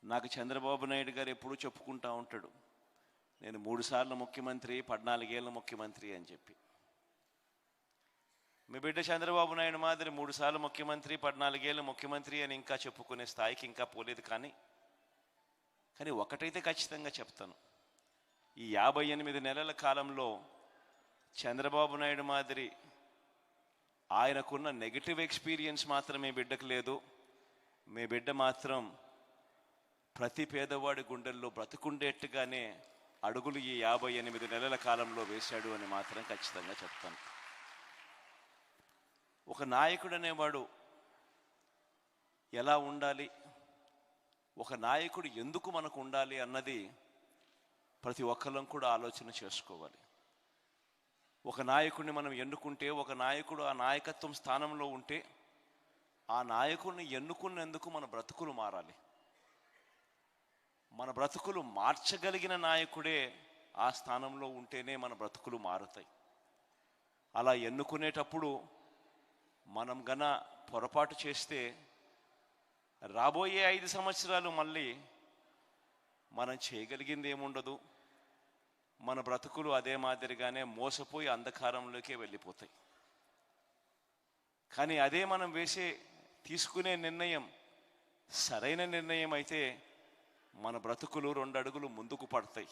నాకు చంద్రబాబు నాయుడు గారు ఎప్పుడూ చెప్పుకుంటూ ఉంటాడు, నేను 3 సార్లు ముఖ్యమంత్రి, 14 ఏళ్ళ ముఖ్యమంత్రి అని చెప్పి. మీ బిడ్డ చంద్రబాబు నాయుడు మాదిరి 3 సార్లు ముఖ్యమంత్రి, 14 ఏళ్ళు ముఖ్యమంత్రి అని ఇంకా చెప్పుకునే స్థాయికి ఇంకా పోలేదు. కానీ ఒకటైతే ఖచ్చితంగా చెప్తాను, ఈ 58 నెలల కాలంలో చంద్రబాబు నాయుడు మాదిరి ఆయనకున్న నెగిటివ్ ఎక్స్పీరియన్స్ మాత్రం మీ బిడ్డకు లేదు. మీ బిడ్డ మాత్రం ప్రతి పేదవాడి గుండెల్లో బ్రతుకుండేట్టుగానే అడుగులు ఈ 58 నెలల కాలంలో వేశాడు అని మాత్రం ఖచ్చితంగా చెప్తాను. ఒక నాయకుడు అనేవాడు ఎలా ఉండాలి, ఒక నాయకుడు ఎందుకు మనకు ఉండాలి అన్నది ప్రతి ఒక్కళ్ళం కూడా ఆలోచన చేసుకోవాలి. ఒక నాయకుడిని మనం ఎన్నుకుంటే, ఒక నాయకుడు ఆ నాయకత్వం స్థానంలో ఉంటే, ఆ నాయకుడిని ఎన్నుకున్నందుకు మన బ్రతుకులు మారాలి. మన బ్రతుకులు మార్చగలిగిన నాయకుడే ఆ స్థానంలో ఉంటేనే మన బ్రతుకులు మారుతాయి. అలా ఎన్నుకునేటప్పుడు మనం గన పొరపాటు చేస్తే రాబోయే 5 సంవత్సరాలు మళ్ళీ మనం చేయగలిగింది ఏముండదు. మన బ్రతుకులు అదే మాదిరిగానే మోసపోయి అంధకారంలోకే వెళ్ళిపోతాయి. కానీ అదే మనం తీసుకునే నిర్ణయం సరైన నిర్ణయం అయితే మన బ్రతుకులు 2 అడుగులు ముందుకు పడతాయి.